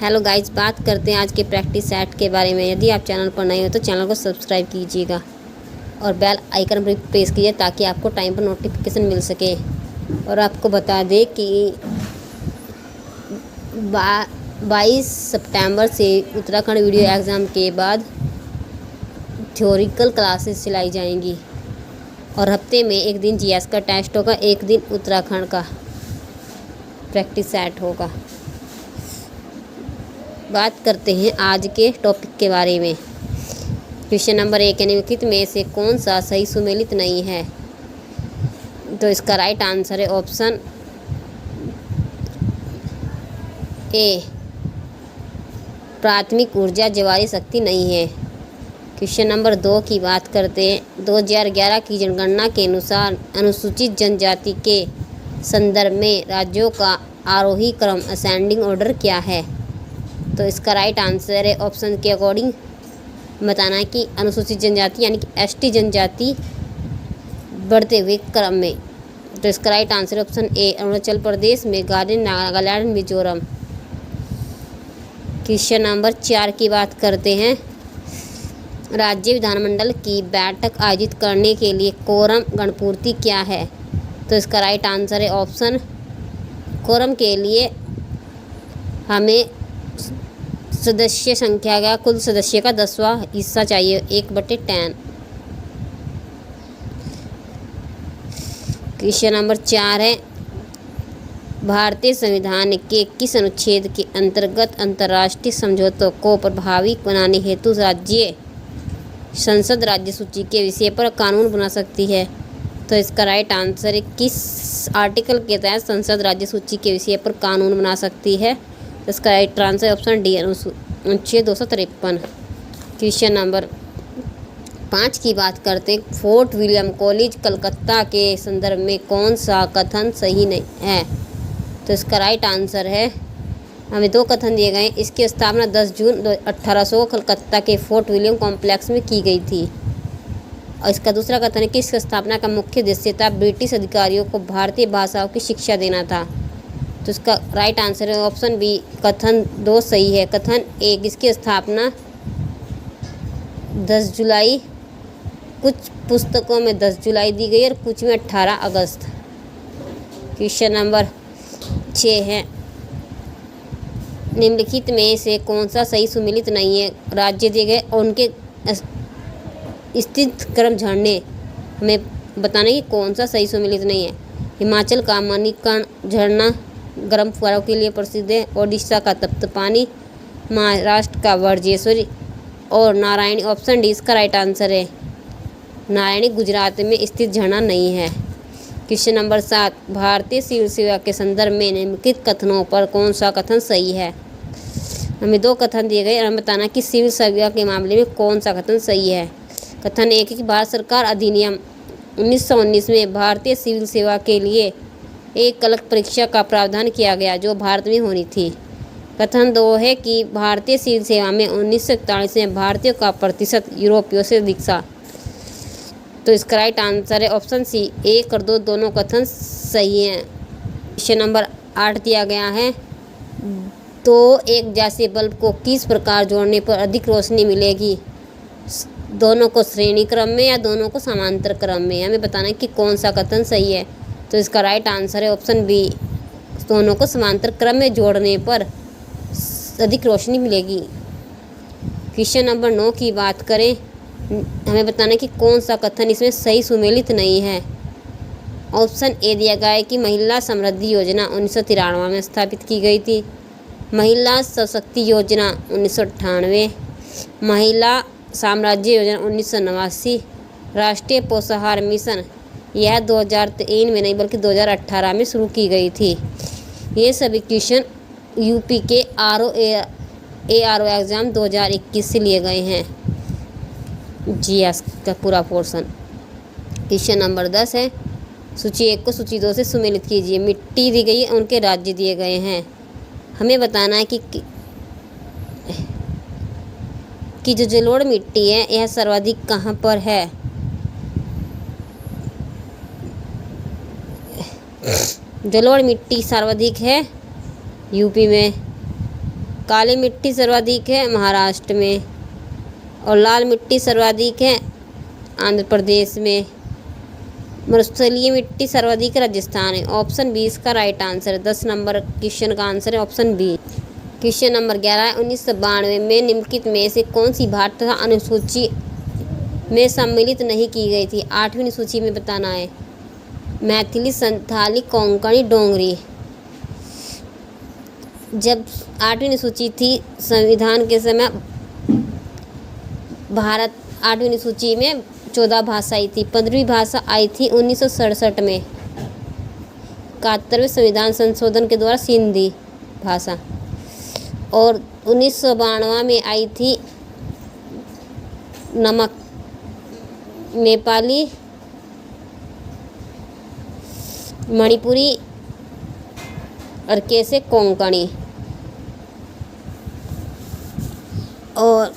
Hello guys, बात करते हैं आज के प्रैक्टिस सेट के बारे में। यदि आप चैनल पर नए हो तो चैनल को सब्सक्राइब कीजिएगा और बेल आइकन पर प्रेस कीजिए ताकि आपको टाइम पर नोटिफिकेशन मिल सके। और आपको बता दें कि 22 सितंबर से उत्तराखंड वीडियो एग्ज़ाम के बाद थ्योरिकल क्लासेस चलाई जाएंगी और हफ्ते में एक दिन जीएस का टेस्ट होगा, एक दिन उत्तराखंड का प्रैक्टिस सेट होगा। बात करते हैं आज के टॉपिक के बारे में। क्वेश्चन नंबर 1, निम्नलिखित में से कौन सा सही सुमेलित नहीं है? तो इसका राइट आंसर है ऑप्शन ए, प्राथमिक ऊर्जा ज्वारी शक्ति नहीं है। क्वेश्चन नंबर 2 की बात करते हैं। 2011 की जनगणना के अनुसार अनुसूचित जनजाति के संदर्भ में राज्यों का आरोही क्रम असेंडिंग ऑर्डर क्या है? तो इसका राइट आंसर है ऑप्शन के अकॉर्डिंग बताना है कि अनुसूचित जनजाति यानी कि एसटी जनजाति बढ़ते हुए क्रम में। तो इसका right answer option A, Arunachal Pradesh, Meghalaya, Nagaland, Mizoram. Question number 4 की बात करते हैं। राज्य विधानमंडल की बैठक आयोजित करने के लिए कोरम गणपूर्ति क्या है? तो इसका राइट आंसर है ऑप्शन, कोरम के लिए हमें सदस्य संख्या का कुल सदस्य का 10वां हिस्सा चाहिए, 1/10। क्वेश्चन नंबर 4 है, भारतीय संविधान के किस अनुच्छेद के अंतर्गत अंतर्राष्ट्रीय समझौतों को प्रभावी बनाने हेतु राज्य संसद राज्य सूची के विषय पर कानून बना सकती है? तो इसका राइट आंसर है किस आर्टिकल के तहत संसद राज्य सूची के विषय पर कानून बना सकती है? इसका राइट आंसर ऑप्शन डी, अनुच्छेद 253। क्वेश्चन नंबर 5 की बात करते हैं। फोर्ट विलियम कॉलेज कलकत्ता के संदर्भ में कौन सा कथन सही नहीं है? तो इसका राइट आंसर है, हमें 2 कथन दिए गए। इसकी स्थापना 10 जून 1800 कलकत्ता के फोर्ट विलियम कॉम्प्लेक्स में की गई थी। और इसका दूसरा कथन है कि इसकी स्थापना का मुख्य उद्देश्य था ब्रिटिश अधिकारियों को भारतीय भाषाओं की शिक्षा देना था। तो इसका राइट आंसर है ऑप्शन बी, कथन 2 सही है। कथन 1, इसकी स्थापना 10 जुलाई, कुछ पुस्तकों में 10 जुलाई दी गई और कुछ में 18 अगस्त। क्वेश्चन नंबर 6 है, निम्नलिखित में से कौन सा सही सुमेलित नहीं है? राज्य दिए गए और उनके स्थित क्रम झरने हमें बताना कि कौन सा सही सुमेलित नहीं है। हिमाचल का मणिकर्ण झरना गर्म फुहारों के लिए प्रसिद्ध है। ओडिशा का तप्त पानी, महाराष्ट्र का वर्जेश्वरी और नारायणी। ऑप्शन डी इसका राइट आंसर है, नारायणी गुजरात में स्थित झरना नहीं है। क्वेश्चन नंबर 7, भारतीय सिविल सेवा के संदर्भ में निम्नलिखित कथनों पर कौन सा कथन सही है? हमें 2 कथन दिए गए और हमें बताना कि सिविल सेवा के मामले में कौन सा कथन सही है। कथन 1 है कि भारत सरकार अधिनियम 1919 में भारतीय सिविल सेवा के लिए एक अलग परीक्षा का प्रावधान किया गया जो भारत में होनी थी। कथन 2 है कि भारतीय सिविल सेवा में 1941 में भारतीयों का प्रतिशत यूरोपियों से अधिक था। तो इसका राइट आंसर है ऑप्शन सी, 1 और 2 दोनों कथन सही हैं। क्वेश्चन नंबर 8 दिया गया है, 2 एक जैसे बल्ब को किस प्रकार जोड़ने पर अधिक रोशनी मिलेगी? दोनों को श्रेणी क्रम में या दोनों को समांतर क्रम में? हमें बताना है कि कौन सा कथन सही है। तो इसका राइट आंसर है ऑप्शन बी, दोनों को समांतर क्रम में जोड़ने पर अधिक रोशनी मिलेगी। क्वेश्चन नंबर 9 की बात करें, हमें बताना है कि कौन सा कथन इसमें सही सुमेलित नहीं है। ऑप्शन ए दिया गया है कि महिला समृद्धि योजना 1993 में स्थापित की गई थी। महिला सशक्ति योजना 1998, महिला साम्राज्य योजना 1989, राष्ट्रीय पोषाहार मिशन यह 2003 में नहीं बल्कि 2018 में शुरू की गई थी। ये सभी क्वेश्चन यूपी के आरओ एग्ज़ाम 2021 से लिए गए हैं, जीएस का पूरा पोर्शन। क्वेश्चन नंबर 10 है, सूची 1 को सूची 2 से सुमेलित कीजिए। मिट्टी दी गई है, उनके राज्य दिए गए हैं। हमें बताना है कि जो जलोढ़ मिट्टी है यह सर्वाधिक कहाँ पर है? जलोढ़ मिट्टी सर्वाधिक है यूपी में। काली मिट्टी सर्वाधिक है महाराष्ट्र में और लाल मिट्टी सर्वाधिक है आंध्र प्रदेश में। मरुस्थलीय मिट्टी सर्वाधिक राजस्थान है। ऑप्शन बी इसका राइट आंसर है। 10 नंबर क्वेश्चन का आंसर है ऑप्शन बी। क्वेश्चन नंबर 11 है 1992 में निम्नलिखित में से कौन सी भाषा अनुसूची में सम्मिलित नहीं की गई थी। 8वीं सूची में बताना है। मैथिली, संथाली, कोंकणी, डोगरी। जब 8वीं सूची थी संविधान के समय, भारत 8वीं सूची में 14 भाषा आई थी। 15वीं भाषा आई थी 1967 में 71वें संविधान संशोधन के द्वारा सिंधी भाषा। और 1992 में आई थी नमक, नेपाली, मणिपुरी और कैसे कोंकणी। और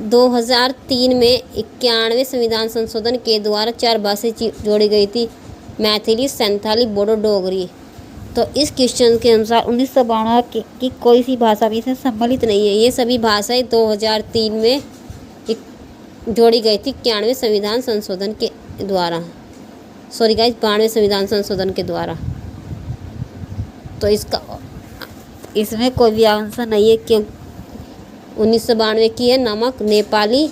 2003 में 91वें संविधान संशोधन के द्वारा 4 भाषाएं जोड़ी गई थी। मैथिली, संथाली, बोडो, डोगरी। तो इस क्वेश्चन के अनुसार 1992 की कोई सी भाषा भी इसमें सम्मिलित नहीं है। ये सभी भाषाएं 2003 में जोड़ी गई थी 91वें संविधान संशोधन के द्वारा। सॉरी गाइस, 92वें संविधान संशोधन के द्वारा। तो इसमें कोई भी आंसर नहीं है क्यों। 1992 की है नमक, नेपाली,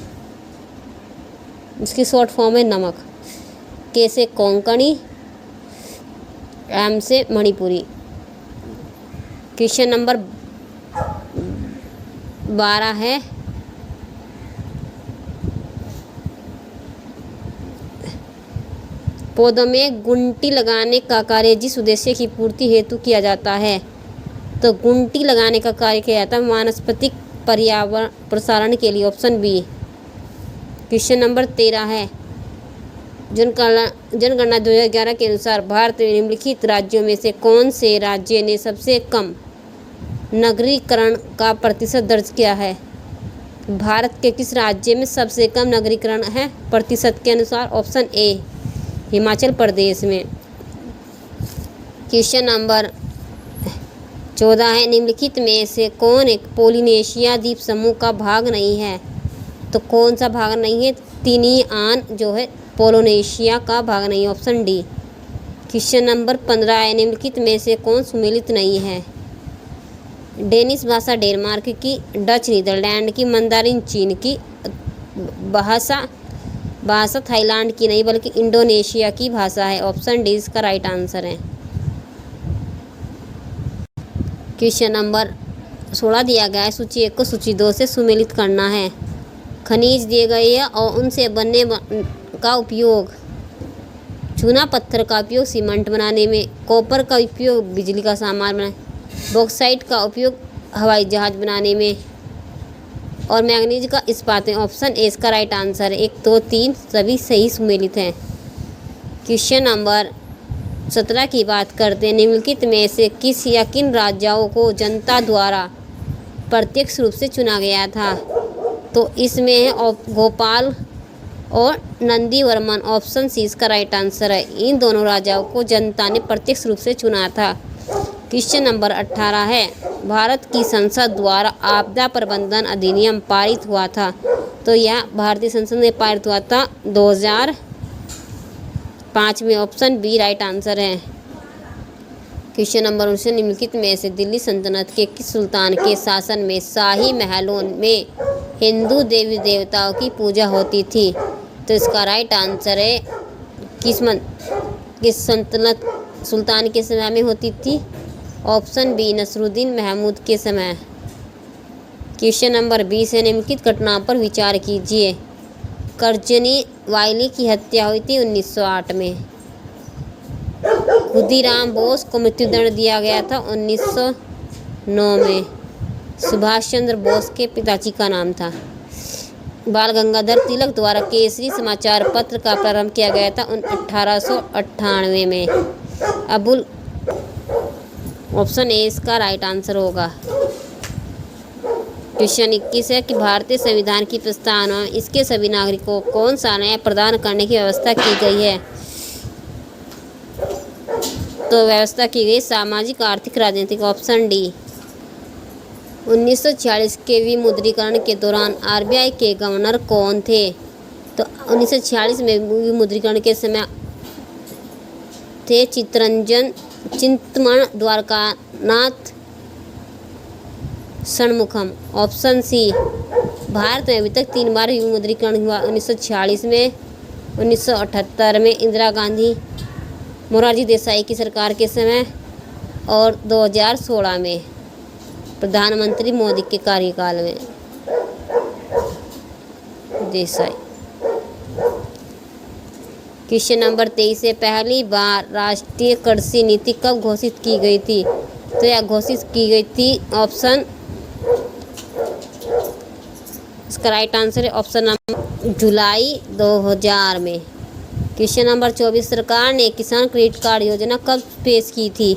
इसकी शॉर्ट फॉर्म है नमक, कैसे कोंकणी, एम से मणिपुरी। क्वेश्चन नंबर 12 है पौधों में गुंटी लगाने का कार्य जिस उद्देश्य की पूर्ति हेतु किया जाता है। तो गुंटी लगाने का कार्य किया जाता है वानस्पतिक पर्यावरण प्रसारण के लिए। Option B. क्वेश्चन नंबर 13 है जनगणना 2011 के अनुसार भारत में निम्नलिखित राज्यों में से कौन से राज्य ने सबसे कम नगरीकरण का प्रतिशत दर्ज किया है। भारत के किस राज्य में सबसे कम नगरीकरण है प्रतिशत के अनुसार। ऑप्शन ए हिमाचल प्रदेश में। क्वेश्चन नंबर 14 है निम्नलिखित में से कौन एक पोलिनेशिया द्वीप समूह का भाग नहीं है। तो कौन सा भाग नहीं है। तिनिआन जो है पोलिनेशिया का भाग नहीं है। Option D. क्वेश्चन नंबर 15 है निम्नलिखित में से कौन सम्मिलित नहीं है। डेनिश भाषा डेनमार्क की, डच नीदरलैंड की, मंदारिन चीन की, भाषा थाईलैंड की नहीं बल्कि इंडोनेशिया की भाषा है। ऑप्शन डी इसका राइट आंसर है। क्वेश्चन नंबर 16 दिया गया है सूची 1 को सूची 2 से सुमेलित करना है। खनिज दिए गए हैं और उनसे बनने का उपयोग चूना पत्थर का उपयोग सीमेंट बनाने में, कॉपर का उपयोग बिजली का सामान बनाने, बॉक्साइट का उपयोग हवाई जहाज बनाने में और मैग्नीज का इस्पात में। ऑप्शन ए इसका राइट आंसर है। 1, 2, 3 सभी सही सुमेलित हैं। क्वेश्चन नंबर 17 की बात करते हैं निम्नलिखित में से किस या किन राजाओं को जनता द्वारा प्रत्यक्ष रूप से चुना गया था। तो इसमें है गोपाल और नंदीवर्मन। ऑप्शन सी इसका राइट आंसर है। इन दोनों राजाओं को जनता ने प्रत्यक्ष रूप से चुना था। क्वेश्चन नंबर 18 है भारत की संसद द्वारा आपदा प्रबंधन अधिनियम पारित हुआ था। तो यह भारतीय संसद में पारित हुआ था 2005 में। ऑप्शन बी राइट आंसर है। क्वेश्चन नंबर 19 निम्नलिखित में से दिल्ली सल्तनत के किस सुल्तान के शासन में शाही महलों में हिंदू देवी देवताओं की पूजा होती थी। तो इसका राइट आंसर है किस सल्तनत सुल्तान के समय में होती थी। ऑप्शन बी नसरुद्दीन महमूद के समय। क्वेश्चन नंबर 20 है निम्नलिखित घटनाओं पर विचार कीजिए। करजनी वायली की हत्या हुई थी 1908 में। खुदीराम बोस को मृत्युदंड दिया गया था 1909 में। सुभाष चंद्र बोस के पिताजी का नाम था। बाल गंगाधर तिलक द्वारा केसरी समाचार पत्र का प्रारंभ किया गया था 1898 में। अबुल ऑप्शन ए इसका राइट आंसर होगा। क्वेश्चन 21 है कि भारतीय संविधान की प्रस्तावना में इसके सभी नागरिकों को कौन सा न्याय प्रदान करने की व्यवस्था की गई है। तो व्यवस्था की गई सामाजिक आर्थिक राजनीतिक। Option D. 1946 के विमुद्रीकरण के दौरान आरबीआई के गवर्नर कौन थे? तो 1946 में विमुद्रीकरण के समय थे चिंतमण द्वारकानाथ षणमुखम। Option C. भारत में अभी तक 3 बार विमुद्रीकरण हुआ, 1946 में, 1978 में इंदिरा गांधी मोरारजी देसाई की सरकार के समय और 2016 में प्रधानमंत्री मोदी के कार्यकाल में देसाई। क्वेश्चन नंबर 23 से पहली बार राष्ट्रीय कृषि नीति कब घोषित की गई थी? तो यह घोषित की गई थी ऑप्शन, इसका राइट आंसर है ऑप्शन नंबर जुलाई 2000 में। क्वेश्चन नंबर 24 सरकार ने किसान क्रेडिट कार्ड योजना कब पेश की थी?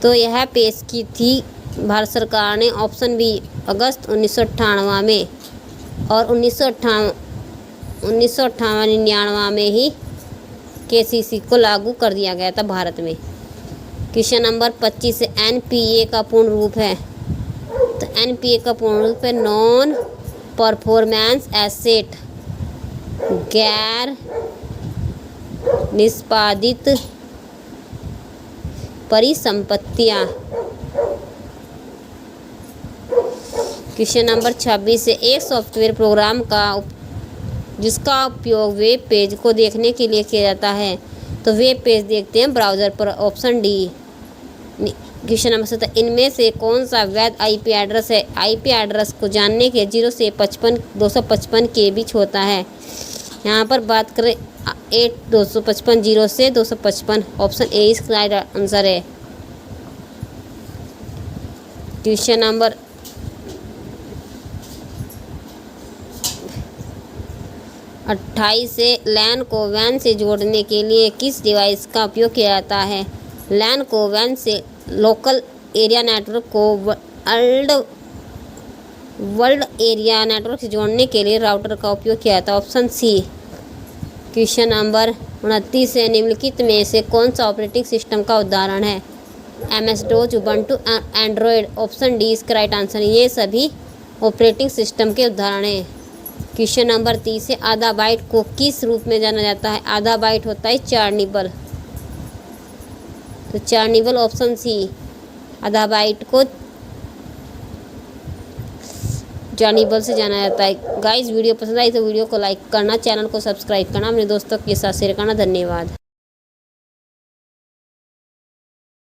तो यह पेश की थी भारत सरकार ने ऑप्शन बी अगस्त 1998 में, और 1998-99 में ही केसीसी को लागू कर दिया गया था भारत में। क्वेश्चन नंबर 25 से एनपीए का पूर्ण रूप है? तो एनपीए का पूर्ण रूप है नॉन परफॉर्मेंस एसेट, गैर निष्पादित परिसंपत्तियां। क्वेश्चन नंबर 26 से एक सॉफ्टवेयर प्रोग्राम का जिसका उपयोग वेब पेज को देखने के लिए किया जाता है, तो वेब पेज देखते हैं ब्राउज़र पर। Option D. क्वेश्चन नंबर 17 इनमें से कौन सा वैध आईपी एड्रेस है? आईपी एड्रेस को जानने के 0 से 255 के बीच होता है। यहाँ पर बात करें 255 0 से 255, ऑप्शन ए इसका राइट आंसर है। क्वेश्चन नंबर 28 से लैन को वैन से जोड़ने के लिए किस डिवाइस का उपयोग किया जाता है? लैन को वैन से लोकल एरिया नेटवर्क को वर्ल्ड एरिया नेटवर्क से जोड़ने के लिए राउटर का उपयोग किया जाता है। Option C. क्वेश्चन नंबर 29 से निम्नलिखित में से कौन सा ऑपरेटिंग सिस्टम का उदाहरण है? MS DOS, Ubuntu, Android. Option D इसका राइट आंसर है। ये सभी ऑपरेटिंग सिस्टम के उदाहरण हैं। क्वेश्चन नंबर 30 से आधा बाइट को किस रूप में जाना जाता है? आधा बाइट होता है 4 निबल। तो 4 निबल ऑप्शन सी। आधा बाइट को 4 निबल से जाना जाता है। गाइस वीडियो पसंद आई तो वीडियो को लाइक करना, चैनल को सब्सक्राइब करना, अपने दोस्तों के साथ शेयर करना। धन्यवाद।